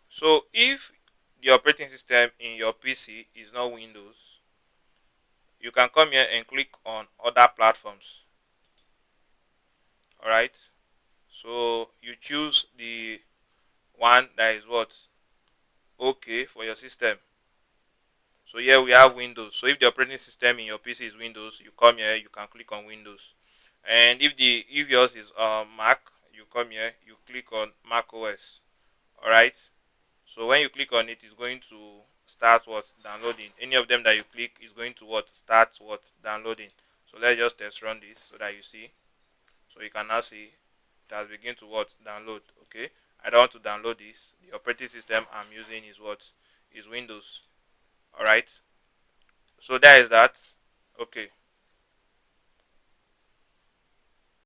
So if the operating system in your PC is not Windows, you can come here and click on other platforms. All right, so you choose the one that is what okay for your system. So here we have Windows. So if the operating system in your PC is Windows, you come here, you can click on Windows. And if yours is Mac, you come here, you click on Mac OS. All right. So when you click on it, it's going to start what downloading. Any of them that you click is going to what start what downloading. So let's just test run this so that you see. So you can now see it has begun to what download. Okay. I don't want to download this. The operating system I'm using is what is Windows. All right. So that is that. Okay.